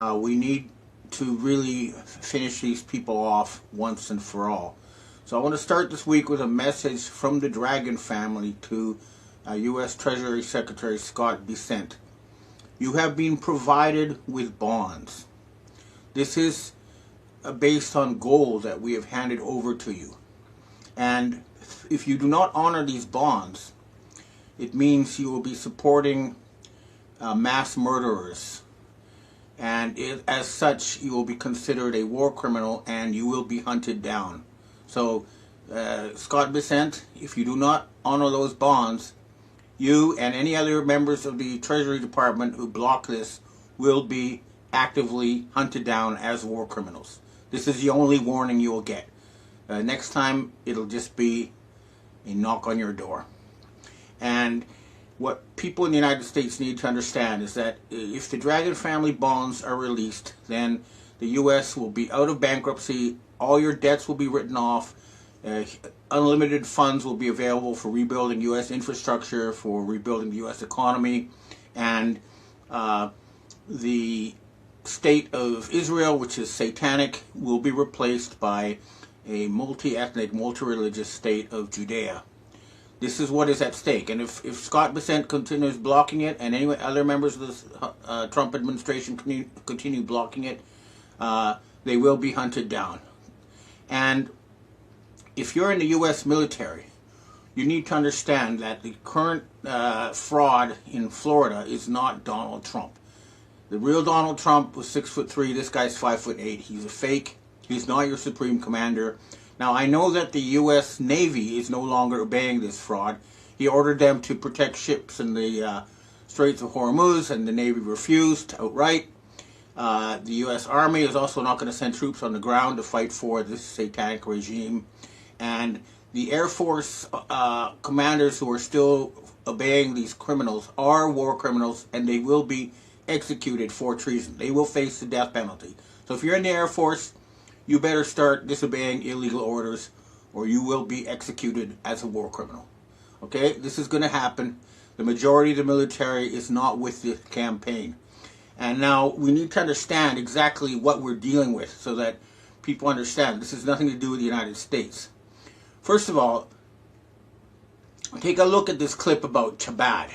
We need to really finish these people off once and for all. So I want to start this week with a message from the Dragon family to U.S. Treasury Secretary Scott Bessent. You have been provided with bonds. This is based on gold that we have handed over to you. And if you do not honor these bonds, it means you will be supporting mass murderers. And as such, you will be considered a war criminal and you will be hunted down. So, Scott Bessent, if you do not honor those bonds, you and any other members of the Treasury Department who block this will be actively hunted down as war criminals. This is the only warning you will get. Next time, it'll just be a knock on your door. And what people in the United States need to understand is that if the Dragon family bonds are released, then the U.S. will be out of bankruptcy, all your debts will be written off, unlimited funds will be available for rebuilding U.S. infrastructure, for rebuilding the U.S. economy, and the state of Israel, which is satanic, will be replaced by a multi-ethnic, multi-religious state of Judea. This is what is at stake. And if Scott Bessent continues blocking it, and any other members of the Trump administration continue blocking it, they will be hunted down. And if you're in the U.S. military, you need to understand that the current fraud in Florida is not Donald Trump. The real Donald Trump was 6'3". This guy's 5'8". He's a fake. He's not your supreme commander. Now, I know that the U.S. Navy is no longer obeying this fraud. He ordered them to protect ships in the Straits of Hormuz, and the Navy refused outright. The U.S. Army is also not going to send troops on the ground to fight for this satanic regime. And the Air Force commanders who are still obeying these criminals are war criminals, and they will be executed for treason. They will face the death penalty. So if you're in the Air Force, you better start disobeying illegal orders or you will be executed as a war criminal. Okay? This is going to happen. The majority of the military is not with the campaign. And now we need to understand exactly what we're dealing with so that people understand this has nothing to do with the United States. First of all, take a look at this clip about Chabad.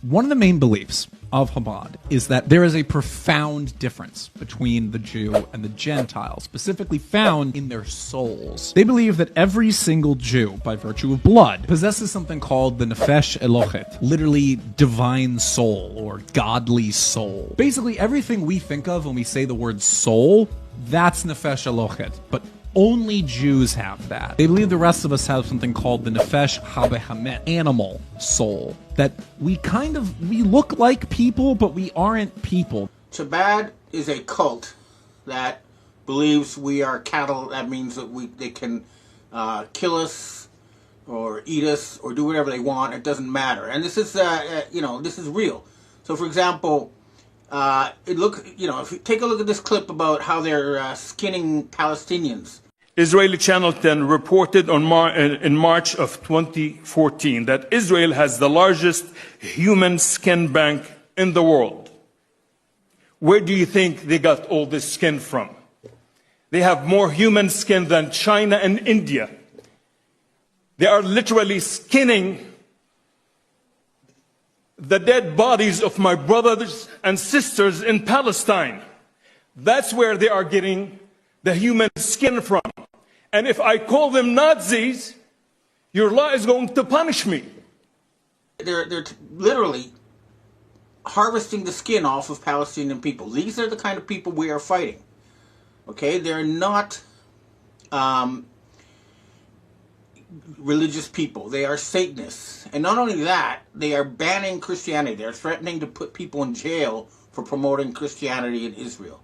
One of the main beliefs of Chabad is that there is a profound difference between the Jew and the Gentile, specifically found in their souls. They believe that every single Jew, by virtue of blood, possesses something called the Nefesh Elochet, literally divine soul or godly soul. Basically, everything we think of when we say the word soul, that's Nefesh Elochet, but only Jews have that. They believe the rest of us have something called the Nefesh HaBehamet, animal soul. That we look like people, but we aren't people. Chabad is a cult that believes we are cattle. That means that they can kill us or eat us or do whatever they want. It doesn't matter. And this is, this is real. So, for example, if you take a look at this clip about how they're skinning Palestinians. Israeli Channel 10 reported in March of 2014 that Israel has the largest human skin bank in the world. Where do you think they got all this skin from? They have more human skin than China and India. They are literally skinning the dead bodies of my brothers and sisters in Palestine. That's where they are getting the human skin from. And if I call them Nazis, your law is going to punish me. They're literally harvesting the skin off of Palestinian people. These are the kind of people we are fighting. Okay? They're not religious people. They are Satanists. And not only that, they are banning Christianity. They're threatening to put people in jail for promoting Christianity in Israel.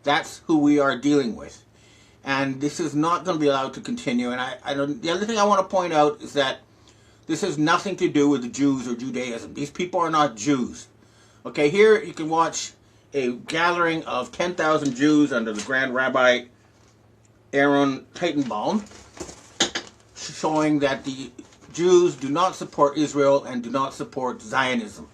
That's who we are dealing with. And this is not going to be allowed to continue. And the other thing I want to point out is that this has nothing to do with the Jews or Judaism. These people are not Jews. Okay, here you can watch a gathering of 10,000 Jews under the Grand Rabbi Aaron Teitelbaum, showing that the Jews do not support Israel and do not support Zionism.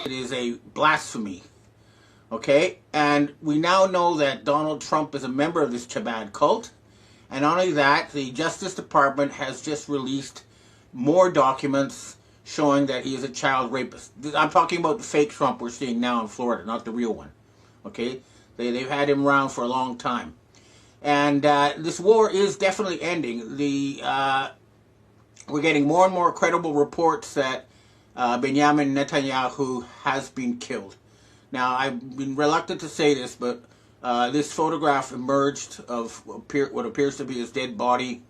It is a blasphemy. Okay? And we now know that Donald Trump is a member of this Chabad cult. And not only that, the Justice Department has just released more documents showing that he is a child rapist. I'm talking about the fake Trump we're seeing now in Florida, not the real one. Okay? They've had him around for a long time. And this war is definitely ending. We're getting more and more credible reports that Benjamin Netanyahu has been killed. Now, I've been reluctant to say this, but this photograph emerged of what appears to be his dead body.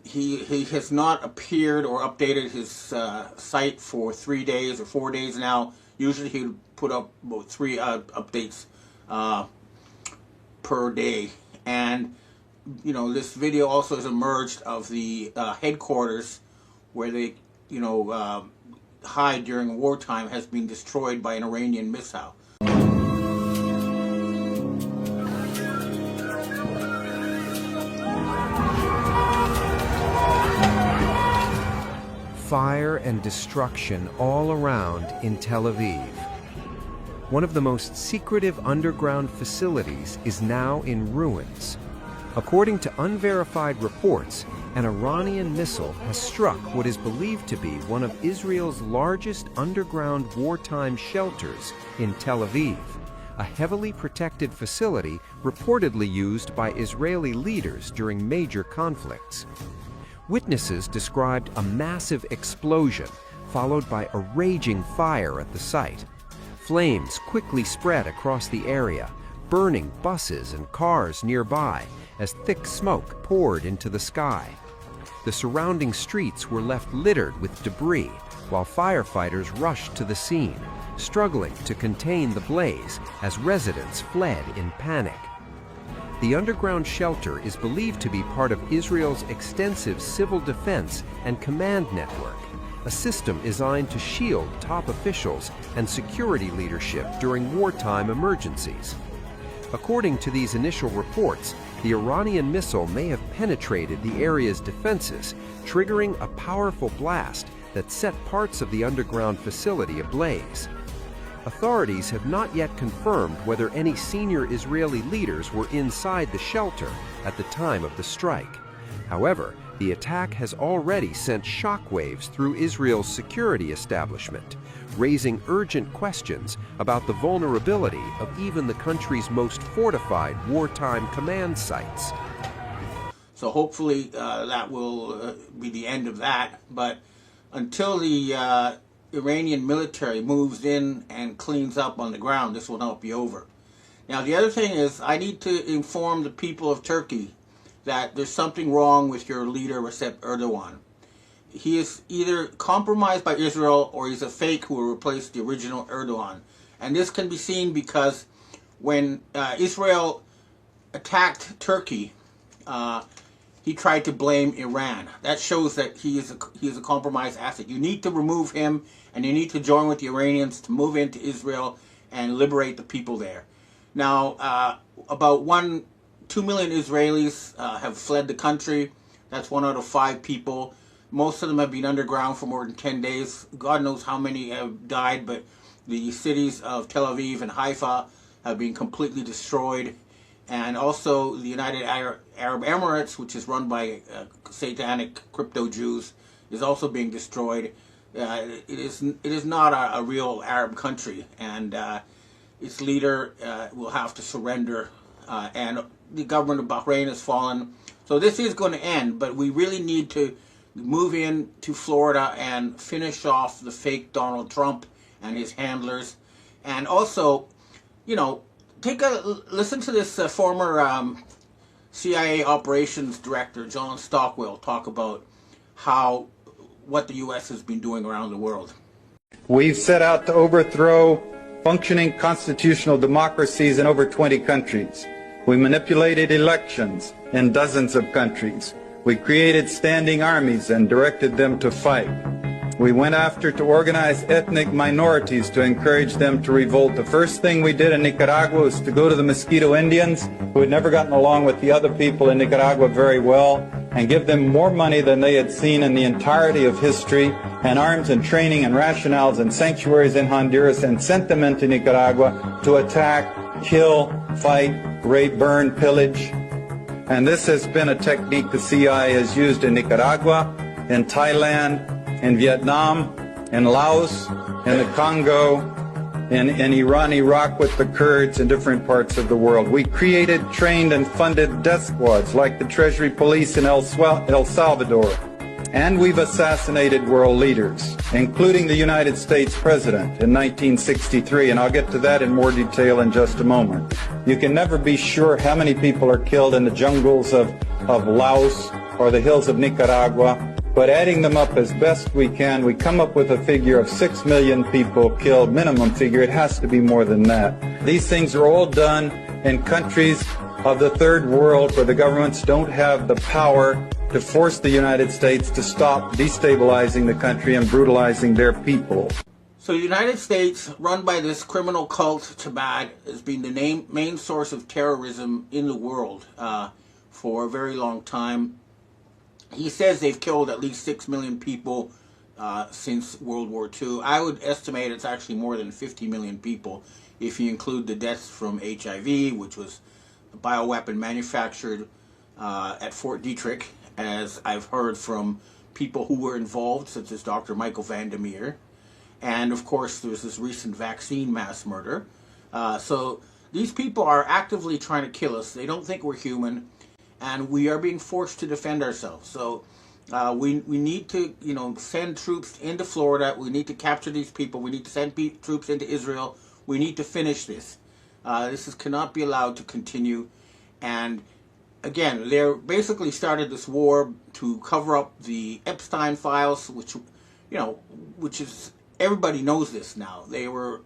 He has not appeared or updated his site for 3 days or 4 days now. Usually he would put up about 3 updates per day. And, you know, this video also has emerged of the headquarters where they, you know, hide during wartime has been destroyed by an Iranian missile. Fire and destruction all around in Tel Aviv. One of the most secretive underground facilities is now in ruins. According to unverified reports, an Iranian missile has struck what is believed to be one of Israel's largest underground wartime shelters in Tel Aviv, a heavily protected facility reportedly used by Israeli leaders during major conflicts. Witnesses described a massive explosion followed by a raging fire at the site. Flames quickly spread across the area, burning buses and cars nearby as thick smoke poured into the sky. The surrounding streets were left littered with debris while firefighters rushed to the scene, struggling to contain the blaze as residents fled in panic. The underground shelter is believed to be part of Israel's extensive civil defense and command network, a system designed to shield top officials and security leadership during wartime emergencies. According to these initial reports, the Iranian missile may have penetrated the area's defenses, triggering a powerful blast that set parts of the underground facility ablaze. Authorities have not yet confirmed whether any senior Israeli leaders were inside the shelter at the time of the strike. However, the attack has already sent shockwaves through Israel's security establishment, raising urgent questions about the vulnerability of even the country's most fortified wartime command sites. So hopefully that will be the end of that. But until the Iranian military moves in and cleans up on the ground, this will not be over. Now, the other thing is, I need to inform the people of Turkey that there's something wrong with your leader, Recep Erdogan. He is either compromised by Israel or he's a fake who will replace the original Erdogan. And this can be seen because when Israel attacked Turkey, he tried to blame Iran. That shows that he is a compromised asset. You need to remove him, and you need to join with the Iranians to move into Israel and liberate the people there. Now, about 2 million Israelis have fled the country. That's 1 out of 5 people. Most of them have been underground for more than 10 days. God knows how many have died, but the cities of Tel Aviv and Haifa have been completely destroyed. And also the United Arab Emirates, which is run by satanic crypto Jews, is also being destroyed. It is not a real Arab country, and its leader will have to surrender. And the government of Bahrain has fallen. So this is going to end, but we really need to move in to Florida and finish off the fake Donald Trump and his handlers. And also, you know, listen to this former CIA operations director, John Stockwell, talk about what the U.S. has been doing around the world. We've set out to overthrow functioning constitutional democracies in over 20 countries. We manipulated elections in dozens of countries. We created standing armies and directed them to fight. We went after to organize ethnic minorities to encourage them to revolt. The first thing we did in Nicaragua was to go to the Mosquito Indians, who had never gotten along with the other people in Nicaragua very well, and give them more money than they had seen in the entirety of history, and arms and training and rationales and sanctuaries in Honduras, and sent them into Nicaragua to attack, kill, fight, rape, burn, pillage. And this has been a technique the CIA has used in Nicaragua, in Thailand, in Vietnam, in Laos, in the Congo, in Iran, Iraq with the Kurds, in different parts of the world. We created, trained, and funded death squads like the Treasury Police in El Salvador. And we've assassinated world leaders, including the United States President in 1963, and I'll get to that in more detail in just a moment. You can never be sure how many people are killed in the jungles of Laos or the hills of Nicaragua, but adding them up as best we can, we come up with a figure of 6 million people killed, minimum figure. It has to be more than that. These things are all done in countries of the third world where the governments don't have the power to force the United States to stop destabilizing the country and brutalizing their people. So the United States, run by this criminal cult, Chabad, has been the main source of terrorism in the world for a very long time. He says they've killed at least 6 million people since World War II. I would estimate it's actually more than 50 million people if you include the deaths from HIV, which was a bioweapon manufactured at Fort Detrick, as I've heard from people who were involved, such as Dr. Michael Van der Meer. And of course, there's this recent vaccine mass murder. So these people are actively trying to kill us. They don't think we're human, and we are being forced to defend ourselves. So we need to, send troops into Florida. We need to capture these people. We need to send troops into Israel. We need to finish this. This cannot be allowed to continue. And again, they basically started this war to cover up the Epstein files, which is, everybody knows this now. They were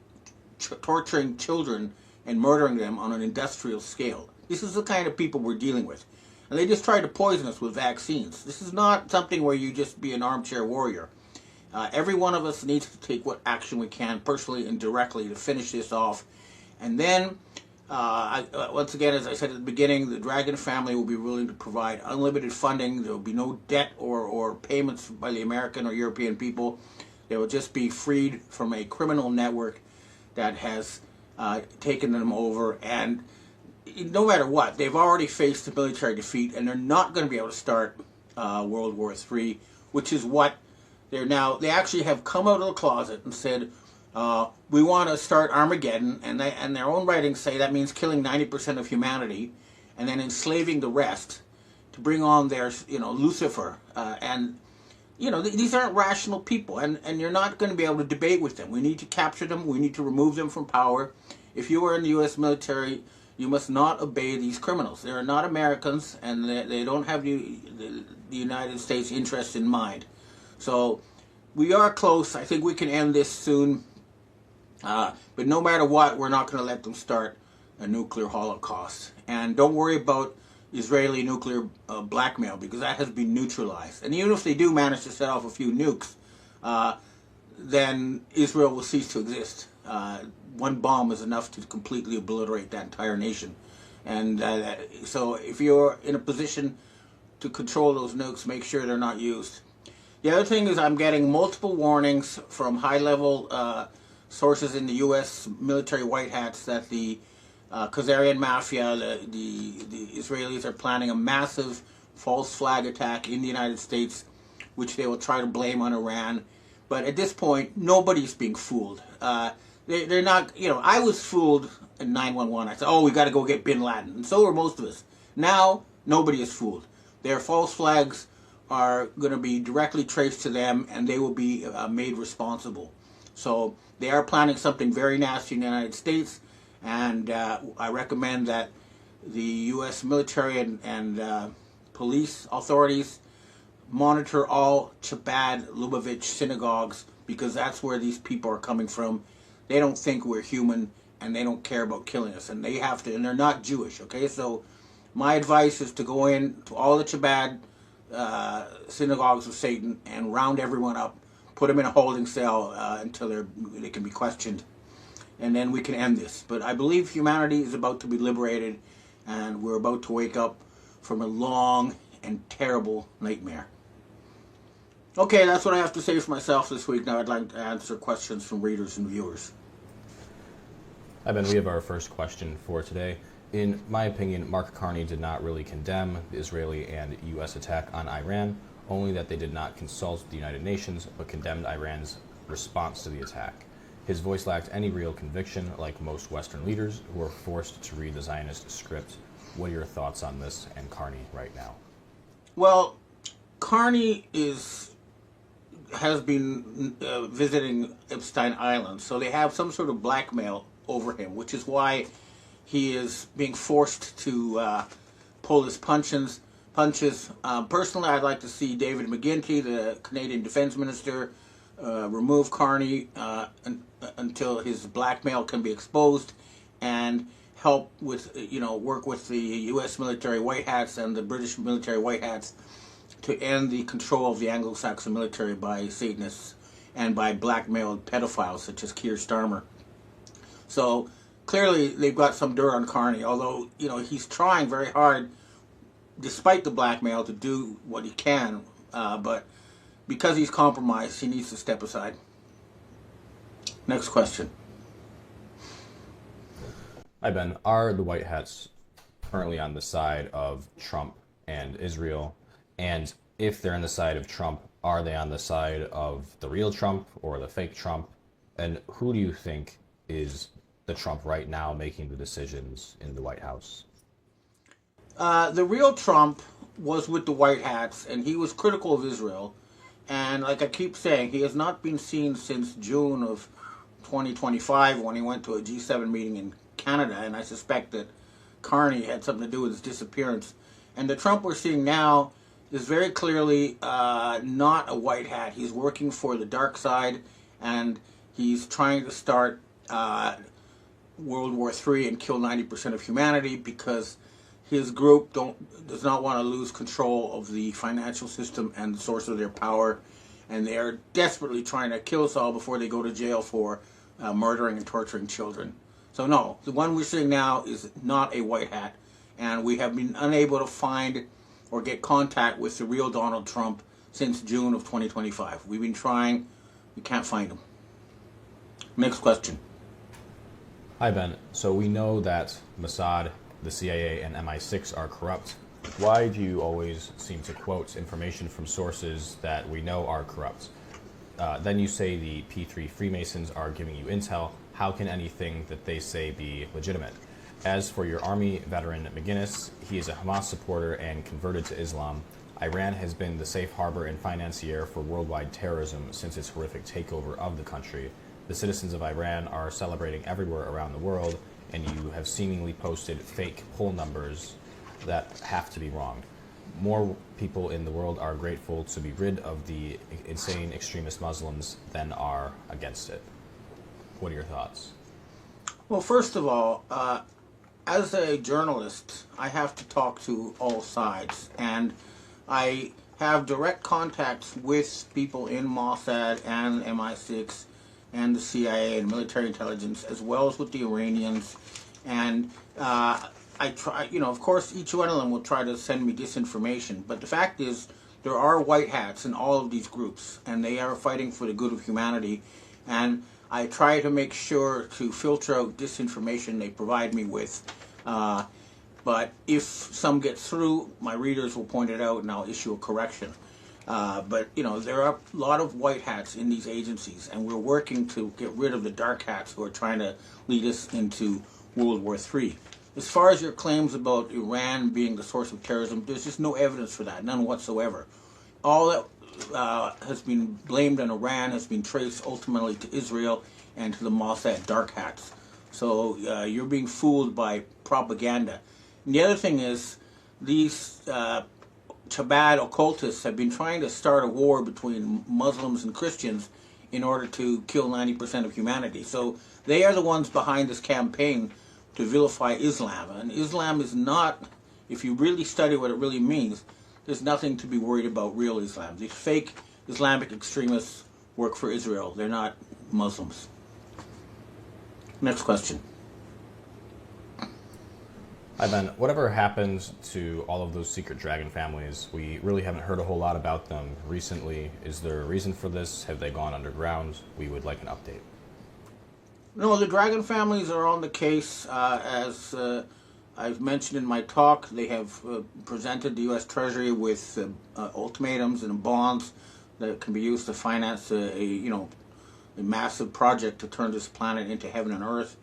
torturing children and murdering them on an industrial scale. This is the kind of people we're dealing with. And they just tried to poison us with vaccines. This is not something where you just be an armchair warrior. Every one of us needs to take what action we can, personally and directly, to finish this off. And then, once again, as I said at the beginning, the Dragon family will be willing to provide unlimited funding. There will be no debt or payments by the American or European people. They will just be freed from a criminal network that has taken them over. And no matter what, they've already faced a military defeat, and they're not going to be able to start World War III, which is what they're now. They actually have come out of the closet and said, we want to start Armageddon, and their own writings say that means killing 90% of humanity and then enslaving the rest to bring on their, Lucifer. These aren't rational people, and you're not going to be able to debate with them. We need to capture them. We need to remove them from power. If you are in the U.S. military, you must not obey these criminals. They are not Americans, and they don't have the United States interest in mind. So we are close. I think we can end this soon. But no matter what, we're not going to let them start a nuclear holocaust. And don't worry about Israeli nuclear blackmail, because that has been neutralized. And even if they do manage to set off a few nukes, then Israel will cease to exist. One bomb is enough to completely obliterate that entire nation. And so if you're in a position to control those nukes, make sure they're not used. The other thing is I'm getting multiple warnings from high-level sources in the U.S. military white hats that the Khazarian mafia, the Israelis, are planning a massive false flag attack in the United States, which they will try to blame on Iran. But at this point, nobody's being fooled. They're not, I was fooled in 9/11. I said, we got to go get bin Laden. And so were most of us. Now, nobody is fooled. Their false flags are going to be directly traced to them, and they will be made responsible. So they are planning something very nasty in the United States, and I recommend that the U.S. military and police authorities monitor all Chabad Lubavitch synagogues, because that's where these people are coming from. They don't think we're human, and they don't care about killing us, and they have to, and they're not Jewish, okay? So my advice is to go in to all the Chabad synagogues of Satan and round everyone up, put them in a holding cell until they can be questioned, and then we can end this. But I believe humanity is about to be liberated, and we're about to wake up from a long and terrible nightmare. Okay, that's what I have to say for myself this week. Now I'd like to answer questions from readers and viewers. Hi, Ben. We have our first question for today. In my opinion, Mark Carney did not really condemn the Israeli and U.S. attack on Iran, only that they did not consult the United Nations, but condemned Iran's response to the attack. His voice lacked any real conviction, like most Western leaders who are forced to read the Zionist script. What are your thoughts on this and Carney right now? Well, Carney has been visiting Epstein Island, so they have some sort of blackmail over him, which is why he is being forced to pull his punches. Personally, I'd like to see David McGuinty, the Canadian Defense Minister, remove Carney until his blackmail can be exposed, and help with, work with the U.S. military white hats and the British military white hats to end the control of the Anglo-Saxon military by Satanists and by blackmailed pedophiles such as Keir Starmer. So clearly they've got some dirt on Carney, although, he's trying very hard, despite the blackmail, to do what he can. But because he's compromised, he needs to step aside. Next question. Hi, Ben. Are the White Hats currently on the side of Trump and Israel? And if they're on the side of Trump, are they on the side of the real Trump or the fake Trump? And who do you think is the Trump right now making the decisions in the White House? The real Trump was with the White Hats, and he was critical of Israel. And like I keep saying, he has not been seen since June of 2025 when he went to a G7 meeting in Canada, and I suspect that Carney had something to do with his disappearance. And the Trump we're seeing now is very clearly not a white hat. He's working for the dark side, and he's trying to start World War III and kill 90% of humanity because his group does not want to lose control of the financial system and the source of their power, and they are desperately trying to kill us all before they go to jail for murdering and torturing children. So no, the one we're seeing now is not a white hat, and we have been unable to find or get contact with the real Donald Trump since June of 2025. We've been trying, we can't find him. Next question. Hi, Ben. So we know that Mossad, the CIA, and MI6 are corrupt. Why do you always seem to quote information from sources that we know are corrupt? Then you say the P3 Freemasons are giving you intel. How can anything that they say be legitimate? As for your Army veteran McGinnis, he is a Hamas supporter and converted to Islam. Iran has been the safe harbor and financier for worldwide terrorism since its horrific takeover of the country. The citizens of Iran are celebrating everywhere around the world, and you have seemingly posted fake poll numbers that have to be wrong. More people in the world are grateful to be rid of the insane extremist Muslims than are against it. What are your thoughts? Well, first of all, as a journalist, I have to talk to all sides, and I have direct contacts with people in Mossad and MI6 and the CIA and military intelligence, as well as with the Iranians. And I try, of course, each one of them will try to send me disinformation. But the fact is, there are white hats in all of these groups, and they are fighting for the good of humanity. And I try to make sure to filter out disinformation they provide me with. But if some gets through, my readers will point it out, and I'll issue a correction. But, there are a lot of white hats in these agencies, and we're working to get rid of the dark hats who are trying to lead us into World War III. As far as your claims about Iran being the source of terrorism, there's just no evidence for that, none whatsoever. All that has been blamed on Iran has been traced ultimately to Israel and to the Mossad dark hats. So you're being fooled by propaganda. And the other thing is, these Chabad occultists have been trying to start a war between Muslims and Christians in order to kill 90% of humanity. So they are the ones behind this campaign to vilify Islam. And Islam is not, if you really study what it really means, there's nothing to be worried about real Islam. These fake Islamic extremists work for Israel. They're not Muslims. Next question. Hi, Ben. Whatever happens to all of those secret dragon families? We really haven't heard a whole lot about them recently. Is there a reason for this? Have they gone underground? We would like an update. No, the dragon families are on the case. As I've mentioned in my talk, they have presented the U.S. Treasury with ultimatums and bonds that can be used to finance a massive project to turn this planet into heaven and earth.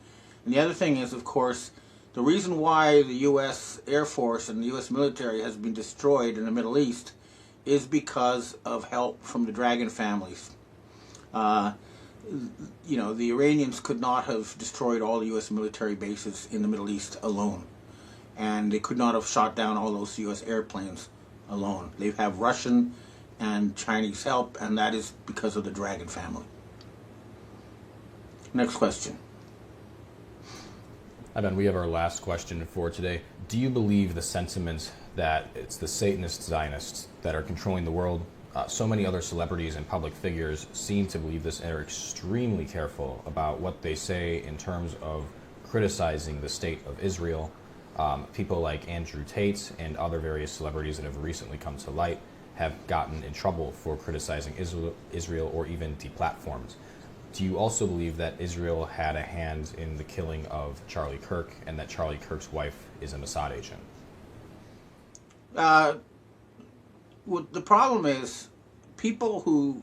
And the other thing is, of course, the reason why the U.S. Air Force and the U.S. military has been destroyed in the Middle East is because of help from the dragon families. The Iranians could not have destroyed all the U.S. military bases in the Middle East alone. And they could not have shot down all those U.S. airplanes alone. They have Russian and Chinese help, and that is because of the dragon family. Next question. Hi, Ben. We have our last question for today. Do you believe the sentiment that it's the Satanist Zionists that are controlling the world? So many other celebrities and public figures seem to believe this and are extremely careful about what they say in terms of criticizing the state of Israel. People like Andrew Tate and other various celebrities that have recently come to light have gotten in trouble for criticizing Israel or even deplatformed. Do you also believe that Israel had a hand in the killing of Charlie Kirk and that Charlie Kirk's wife is a Mossad agent? Well, the problem is people who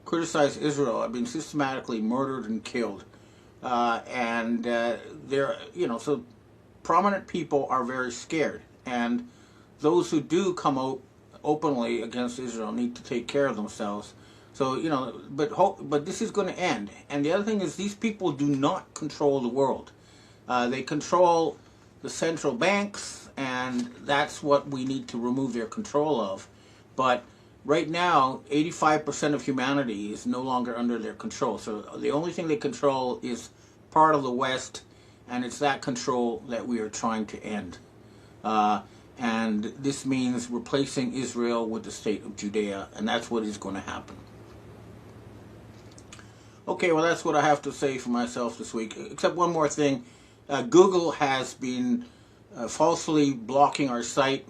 criticize Israel have been systematically murdered and killed. So prominent people are very scared. And those who do come out openly against Israel need to take care of themselves. So, but this is going to end. And the other thing is these people do not control the world. They control the central banks, and that's what we need to remove their control of. But right now, 85% of humanity is no longer under their control. So the only thing they control is part of the West, and it's that control that we are trying to end. And this means replacing Israel with the state of Judea, and that's what is going to happen. Okay, well, that's what I have to say for myself this week. Except one more thing. Google has been falsely blocking our site,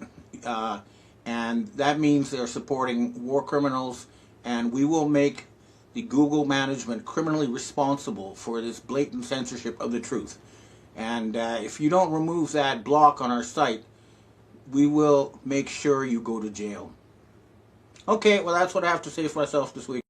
and that means they're supporting war criminals, and we will make the Google management criminally responsible for this blatant censorship of the truth. And if you don't remove that block on our site, we will make sure you go to jail. Okay, well, that's what I have to say for myself this week.